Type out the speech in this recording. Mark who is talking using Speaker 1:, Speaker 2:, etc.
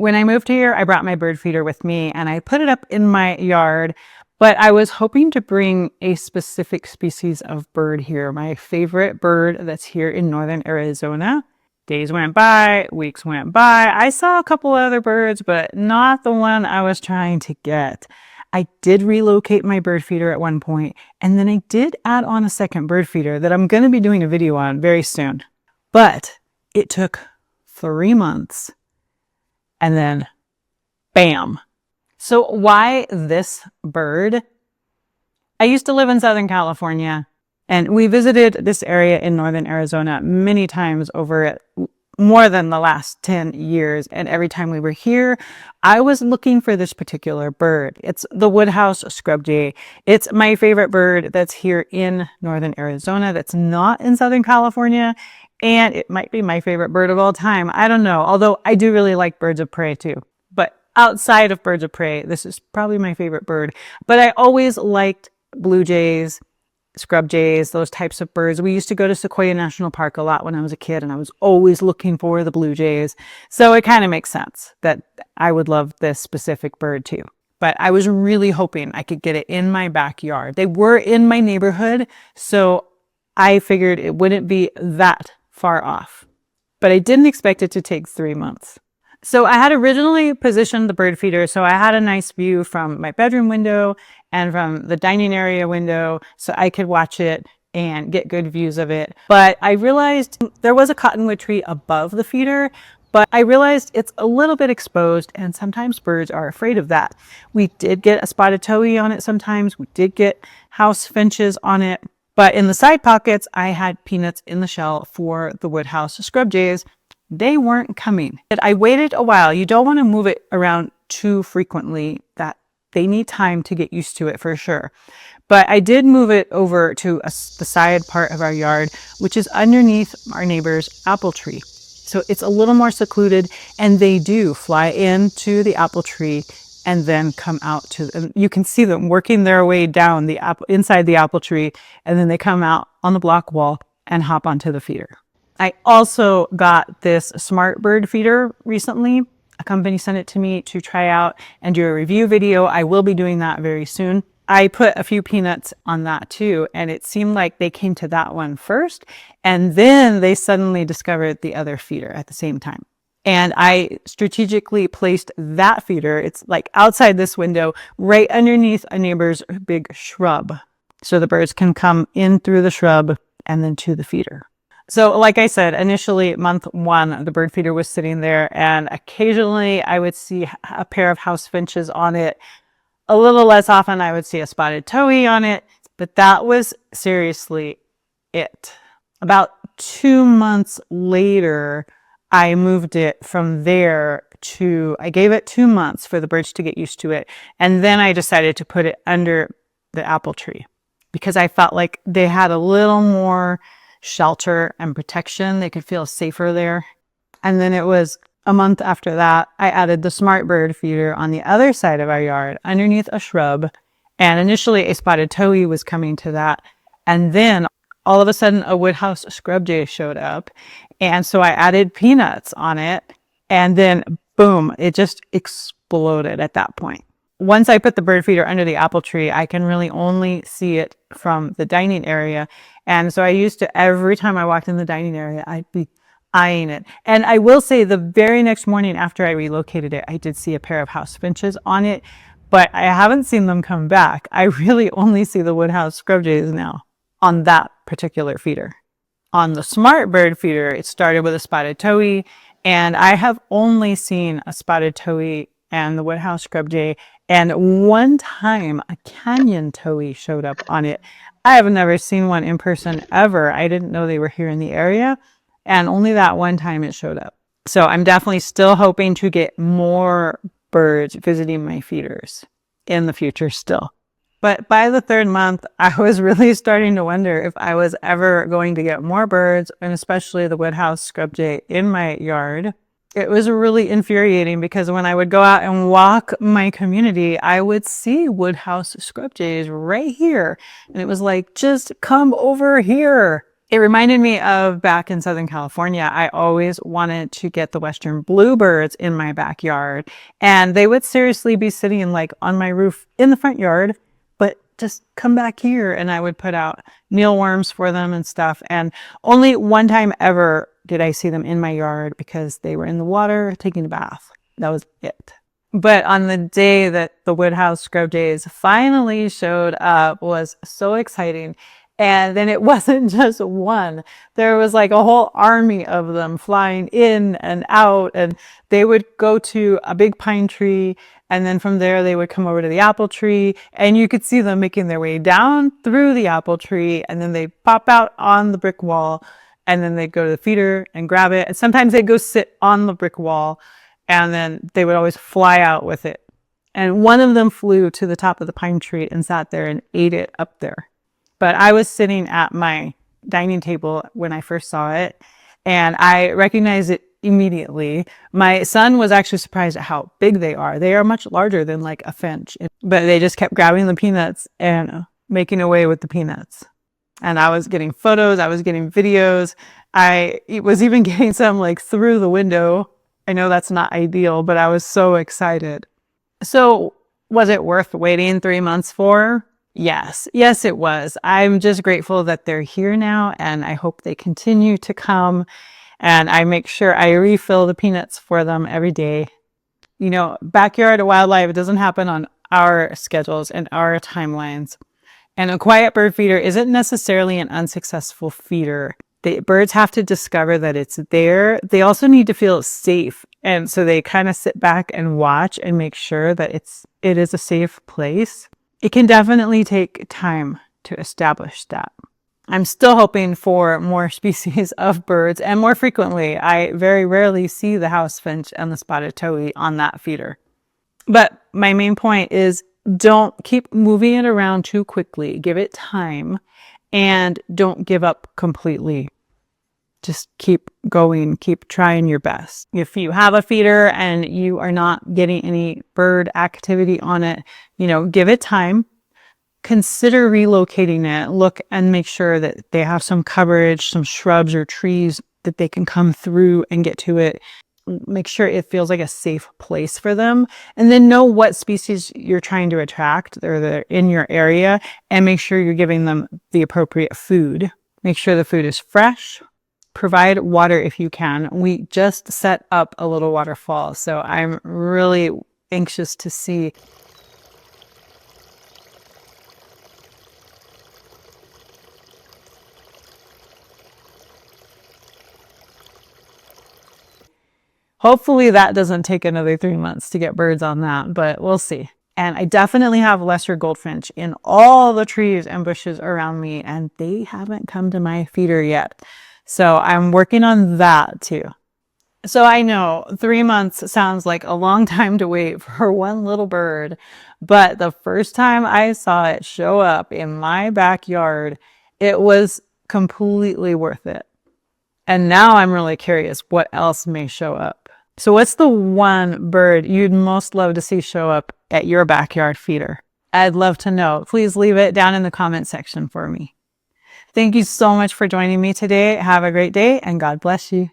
Speaker 1: when I moved here, I brought my bird feeder with me and I put it up in my yard, but I was hoping to bring a specific species of bird here. My favorite bird that's here in northern Arizona. Days went by, weeks went by. I saw a couple other birds, but not the one I was trying to get. I did relocate my bird feeder at one point, and then I did add on a second bird feeder that I'm going to be doing a video on very soon. But it took 3 months, and then bam. So why this bird? I used to live in Southern California, and we visited this area in northern Arizona many times over more than the last 10 years. And every time we were here, I was looking for this particular bird. It's the woodhouse scrub jay. It's my favorite bird that's here in northern Arizona that's not in Southern California. And it might be my favorite bird of all time. I don't know. Although I do really like birds of prey too. But outside of birds of prey, this is probably my favorite bird. But I always liked blue jays, scrub jays, those types of birds. We used to go to Sequoia National Park a lot when I was a kid, and I was always looking for the blue jays. So it kind of makes sense that I would love this specific bird too. But I was really hoping I could get it in my backyard. They were in my neighborhood, so I figured it wouldn't be that far off. But I didn't expect it to take 3 months. So I had originally positioned the bird feeder so I had a nice view from my bedroom window and from the dining area window so I could watch it and get good views of it. But I realized there was a cottonwood tree above the feeder, but I realized it's a little bit exposed and sometimes birds are afraid of that. We did get a spotted towhee on it sometimes. We did get house finches on it. But in the side pockets, I had peanuts in the shell for the woodhouse scrub jays. They weren't coming. I waited a while. You don't want to move it around too frequently. That they need time to get used to it for sure. But I did move it over to the side part of our yard, which is underneath our neighbor's apple tree. So it's a little more secluded, and they do fly into the apple tree and then come out to them. You can see them working their way down the inside the apple tree, and then they come out on the block wall and hop onto the feeder. I also got this smart bird feeder recently. A company sent it to me to try out and do a review video. I will be doing that very soon. I put a few peanuts on that too, and it seemed like they came to that one first, and then they suddenly discovered the other feeder at the same time. And I strategically placed that feeder, it's like outside this window, right underneath a neighbor's big shrub. So the birds can come in through the shrub and then to the feeder. So like I said, initially month 1, the bird feeder was sitting there, and occasionally I would see a pair of house finches on it. A little less often I would see a spotted towhee on it, but that was seriously it. About 2 months later, I moved it from there to, I gave it 2 months for the birds to get used to it. And then I decided to put it under the apple tree because I felt like they had a little more shelter and protection. They could feel safer there. And then it was a month after that, I added the smart bird feeder on the other side of our yard underneath a shrub. And initially a spotted towhee was coming to that. And then all of a sudden a woodhouse scrub jay showed up. And so I added peanuts on it. And then boom, it just exploded at that point. Once I put the bird feeder under the apple tree, I can really only see it from the dining area. And so I used to, every time I walked in the dining area, I'd be eyeing it. And I will say the very next morning after I relocated it, I did see a pair of house finches on it, but I haven't seen them come back. I really only see the woodhouse scrub jays now on that particular feeder. On the smart bird feeder, it started with a spotted towhee, and I have only seen a spotted towhee and the woodhouse scrub jay, and one time a canyon towhee showed up on it. I have never seen one in person ever. I didn't know they were here in the area, and only that one time it showed up. So I'm definitely still hoping to get more birds visiting my feeders in the future still. But by the 3rd month, I was really starting to wonder if I was ever going to get more birds, and especially the woodhouse scrub jay in my yard. It was really infuriating because when I would go out and walk my community, I would see woodhouse scrub jays right here. And it was like, just come over here. It reminded me of back in Southern California. I always wanted to get the Western bluebirds in my backyard, and they would seriously be sitting like on my roof in the front yard, but just come back here and I would put out mealworms for them and stuff. And only one time ever did I see them in my yard because they were in the water taking a bath. That was it. But on the day that the Woodhouse Scrub Days finally showed up was so exciting. And then it wasn't just one. There was like a whole army of them flying in and out, and they would go to a big pine tree, and then from there they would come over to the apple tree, and you could see them making their way down through the apple tree, and then they pop out on the brick wall, and then they'd go to the feeder and grab it. And sometimes they'd go sit on the brick wall, and then they would always fly out with it. And one of them flew to the top of the pine tree and sat there and ate it up there. But I was sitting at my dining table when I first saw it, and I recognized it immediately. My son was actually surprised at how big they are. They are much larger than like a finch, but they just kept grabbing the peanuts and making away with the peanuts. And I was getting photos, I was getting videos. I was even getting some like through the window. I know that's not ideal, but I was so excited. So was it worth waiting 3 months for? Yes, it was. I'm just grateful that they're here now, and I hope they continue to come. And I make sure I refill the peanuts for them every day. You know, backyard wildlife doesn't happen on our schedules and our timelines. And a quiet bird feeder isn't necessarily an unsuccessful feeder. The birds have to discover that it's there. They also need to feel safe. And so they kind of sit back and watch and make sure that it is a safe place. It can definitely take time to establish that. I'm still hoping for more species of birds, and more frequently. I very rarely see the house finch and the spotted towhee on that feeder. But my main point is don't keep moving it around too quickly. Give it time, and don't give up completely. Just keep going, keep trying your best. If you have a feeder and you are not getting any bird activity on it, give it time. Consider relocating it. Look and make sure that they have some coverage, some shrubs or trees that they can come through and get to it. Make sure it feels like a safe place for them. And then know what species you're trying to attract or they're in your area, and make sure you're giving them the appropriate food. Make sure the food is fresh. Provide water if you can. We just set up a little waterfall, so I'm really anxious to see. Hopefully that doesn't take another 3 months to get birds on that, but we'll see. And I definitely have lesser goldfinch in all the trees and bushes around me, and they haven't come to my feeder yet. So I'm working on that too. So I know 3 months sounds like a long time to wait for one little bird, but the first time I saw it show up in my backyard, it was completely worth it. And now I'm really curious what else may show up. So what's the one bird you'd most love to see show up at your backyard feeder? I'd love to know. Please leave it down in the comment section for me. Thank you so much for joining me today. Have a great day, and God bless you.